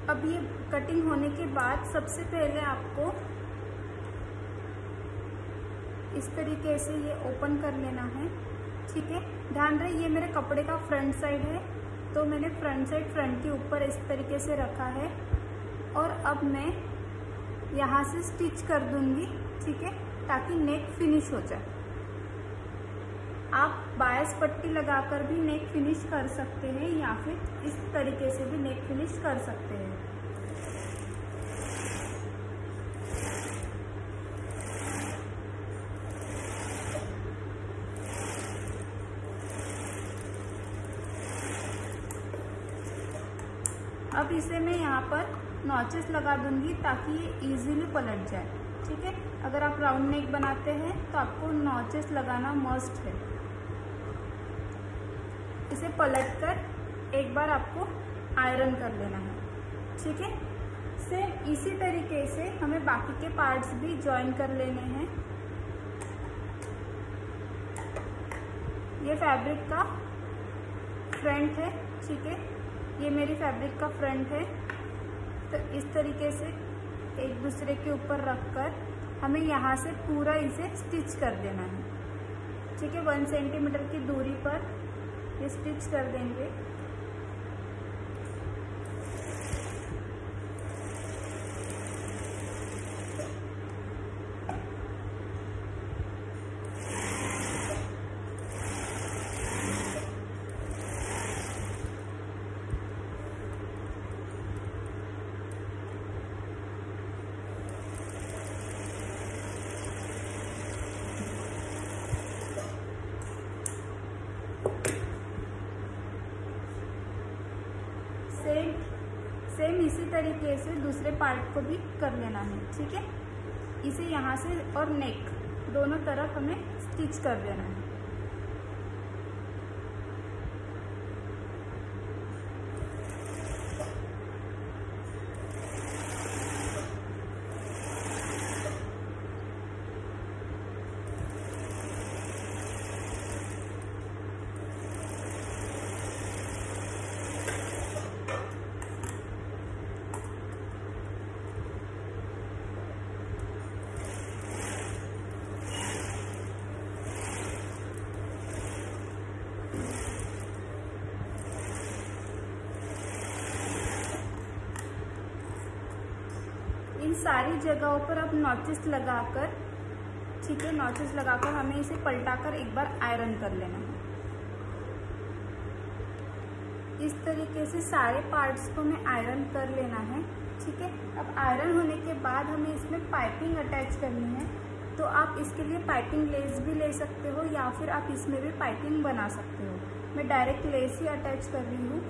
अब ये कटिंग होने के बाद सबसे पहले आपको इस तरीके से ये ओपन कर लेना है, ठीक है। ध्यान रहे ये मेरे कपड़े का फ्रंट साइड है, तो मैंने फ्रंट साइड फ्रंट के ऊपर इस तरीके से रखा है और अब मैं यहाँ से स्टिच कर दूंगी, ठीक है, ताकि नेक फिनिश हो जाए। आप बायस पट्टी लगाकर भी नेक फिनिश कर सकते हैं या फिर इस तरीके से भी नेक फिनिश कर सकते हैं। अब इसे मैं यहाँ पर नॉचेस लगा दूंगी ताकि ये इजीली पलट जाए, ठीक है। अगर आप राउंड नेक बनाते हैं तो आपको नॉचेस लगाना मस्ट है। इसे पलटकर एक बार आपको आयरन कर लेना है, ठीक है। सेम इसी तरीके से हमें बाकी के पार्ट्स भी जॉइन कर लेने हैं। ये फैब्रिक का फ्रंट है, ठीक है, ये मेरी फैब्रिक का फ्रंट है। तो इस तरीके से एक दूसरे के ऊपर रखकर हमें यहाँ से पूरा इसे स्टिच कर देना है, ठीक है। 1 सेंटीमीटर की दूरी पर ये स्टिच कर देंगे। सेम इसी तरीके से दूसरे पार्ट को भी कर लेना है, ठीक है। इसे यहाँ से और नेक दोनों तरफ हमें स्टिच कर देना है। इन सारी जगहों पर अब नॉचेस लगाकर, ठीक है, नॉचेस लगाकर हमें इसे पलटाकर एक बार आयरन कर लेना है। इस तरीके से सारे पार्ट्स को हमें आयरन कर लेना है, ठीक है। अब आयरन होने के बाद हमें इसमें पाइपिंग अटैच करनी है, तो आप इसके लिए पाइपिंग लेस भी ले सकते हो या फिर आप इसमें भी पाइपिंग बना सकते हो। मैं डायरेक्ट लेस ही अटैच कर रही हूँ।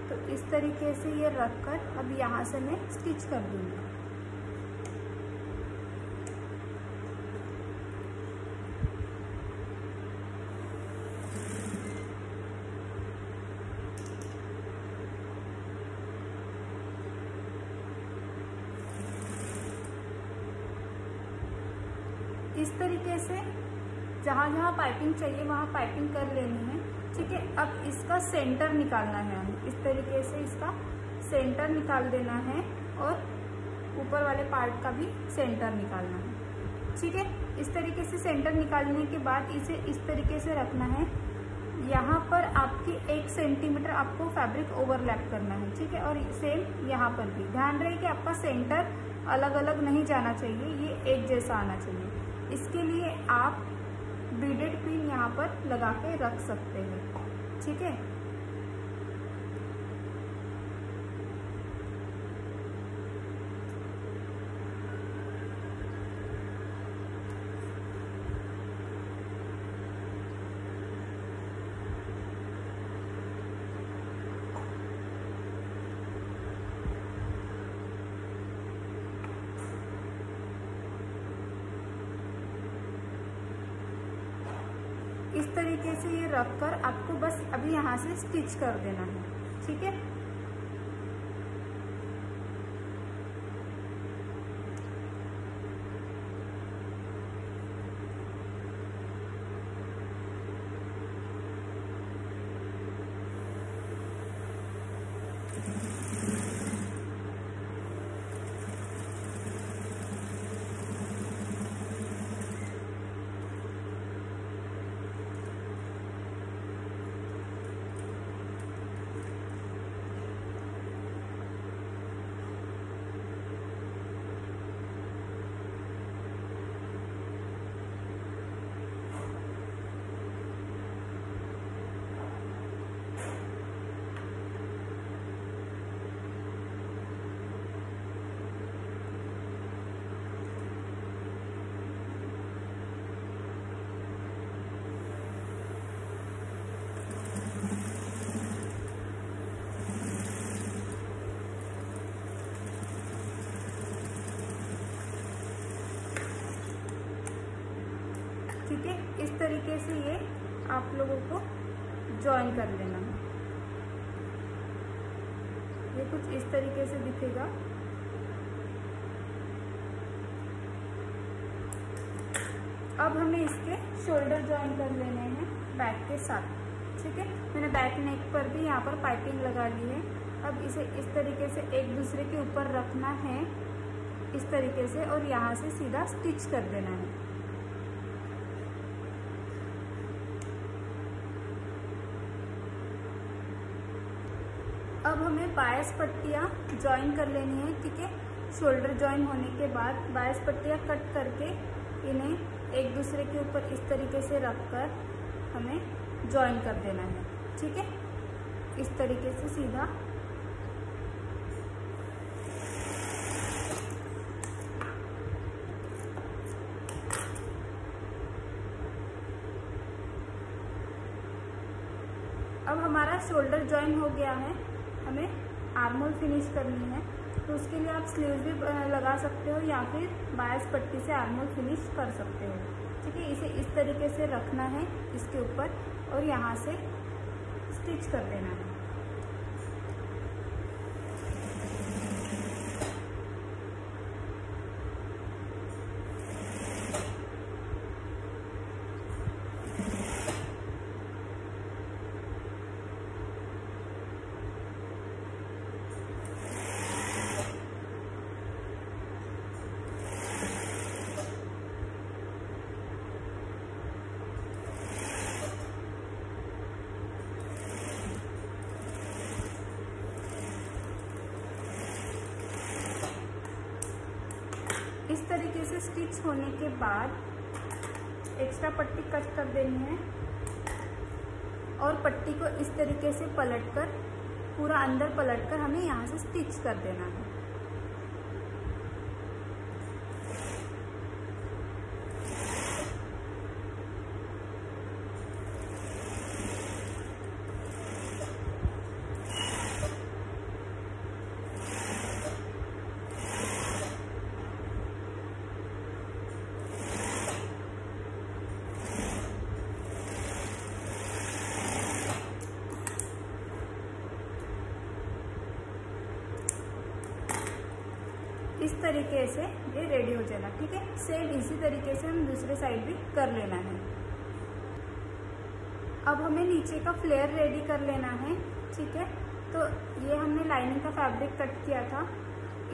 तो इस तरीके से ये रखकर अब यहाँ से मैं स्टिच कर दूँगी। इस तरीके से जहाँ जहाँ पाइपिंग चाहिए वहाँ पाइपिंग कर लेनी है, ठीक है। अब इसका सेंटर निकालना है, हमें इस तरीके से इसका सेंटर निकाल देना है और ऊपर वाले पार्ट का भी सेंटर निकालना है, ठीक है। इस तरीके से सेंटर निकालने के बाद इसे इस तरीके से रखना है। यहाँ पर आपकी 1 सेंटीमीटर आपको फैब्रिक ओवरलैप करना है, ठीक है। और सेम यहाँ पर भी ध्यान रहे कि आपका सेंटर अलग अलग नहीं जाना चाहिए, ये एक जैसा आना चाहिए। इसके लिए आप बीडेड पिन यहाँ पर लगा के रख सकते हैं, ठीक है। इस तरीके से ये रखकर आपको बस अभी यहाँ से स्टिच कर देना है, ठीक है। ठीक है, इस तरीके से ये आप लोगों को जॉइन कर लेना है। ये कुछ इस तरीके से दिखेगा। अब हमें इसके शोल्डर जॉइन कर लेने हैं बैक के साथ, ठीक है। मैंने बैक नेक पर भी यहाँ पर पाइपिंग लगा ली है। अब इसे इस तरीके से एक दूसरे के ऊपर रखना है, इस तरीके से, और यहाँ से सीधा स्टिच कर देना है। अब हमें बायस पट्टियाँ जॉइन कर लेनी है, ठीक है। शोल्डर जॉइन होने के बाद बायस पट्टियाँ कट करके इन्हें एक दूसरे के ऊपर इस तरीके से रखकर हमें जॉइन कर देना है, ठीक है। इस तरीके से सीधा। अब हमारा शोल्डर जॉइन हो गया है। हमें आर्म होल फिनिश करनी है, तो उसके लिए आप स्लीव भी लगा सकते हो या फिर बायस पट्टी से आर्म होल फिनिश कर सकते हो, ठीक है। इसे इस तरीके से रखना है इसके ऊपर और यहाँ से स्टिच कर देना है। इस तरीके से स्टिच होने के बाद एक्स्ट्रा पट्टी कट कर देनी है और पट्टी को इस तरीके से पलटकर, पूरा अंदर पलटकर हमें यहाँ से स्टिच कर देना है। इस तरीके से ये रेडी हो जाएगा, ठीक है। सेम इसी तरीके से हम दूसरे साइड भी कर लेना है। अब हमें नीचे का फ्लेयर रेडी कर लेना है, ठीक है। तो ये हमने लाइनिंग का फैब्रिक कट किया था,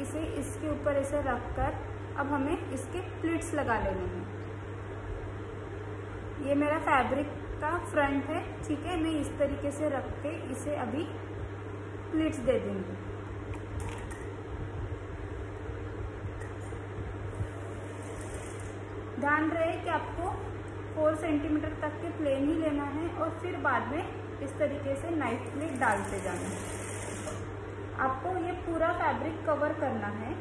इसे इसके ऊपर ऐसे रखकर अब हमें इसके प्लीट्स लगा लेने हैं। ये मेरा फैब्रिक का फ्रंट है, ठीक है। मैं इस तरीके से रख के इसे अभी प्लीट्स दे दूंगी। ध्यान रहे कि आपको 4 सेंटीमीटर तक के प्लेन ही लेना है और फिर बाद में इस तरीके से नाइफ प्लेट डालते जाना है। आपको ये पूरा फैब्रिक कवर करना है।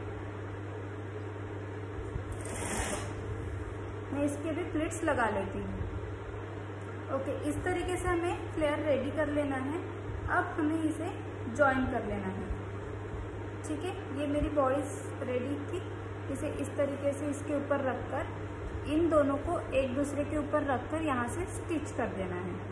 मैं इसके भी प्लेट्स लगा लेती हूँ। ओके, इस तरीके से हमें फ्लेयर रेडी कर लेना है। अब हमें इसे जॉइन कर लेना है, ठीक है। ये मेरी बॉडी रेडी थी। इसे इस तरीके से इसके ऊपर रखकर इन दोनों को एक दूसरे के ऊपर रखकर यहाँ से स्टिच कर देना है।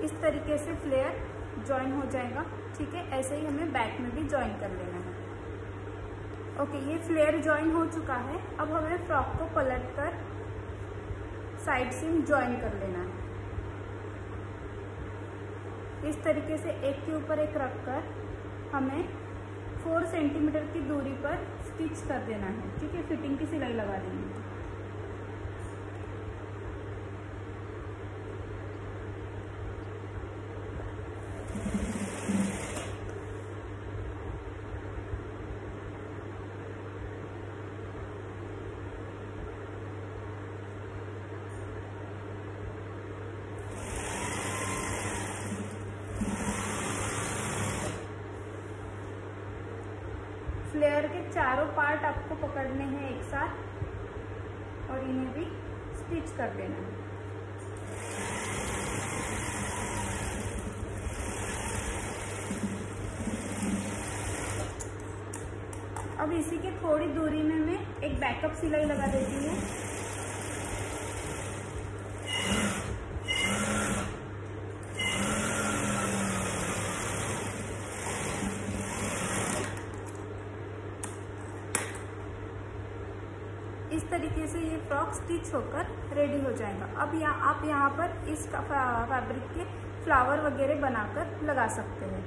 इस तरीके से फ्लेयर जॉइन हो जाएगा, ठीक है। ऐसे ही हमें बैक में भी जॉइन कर लेना है। ओके, ये फ्लेयर जॉइन हो चुका है। अब हमें फ्रॉक को पलटकर साइड सीम जॉइन कर लेना है। इस तरीके से एक के ऊपर एक रखकर हमें 4 सेंटीमीटर की दूरी पर स्टिच कर देना है, ठीक है। फिटिंग की सिलाई लगा देंगे। फ्लेयर के चारों पार्ट आपको पकड़ने हैं एक साथ और इन्हें भी स्टिच कर देना है। अब इसी के थोड़ी दूरी में मैं एक बैकअप सिलाई लगा देती हूँ। इस तरीके से ये फ्रॉक स्टिच होकर रेडी हो जाएगा। अब आप यहाँ पर इस फैब्रिक के फ्लावर वगैरह बनाकर लगा सकते हैं।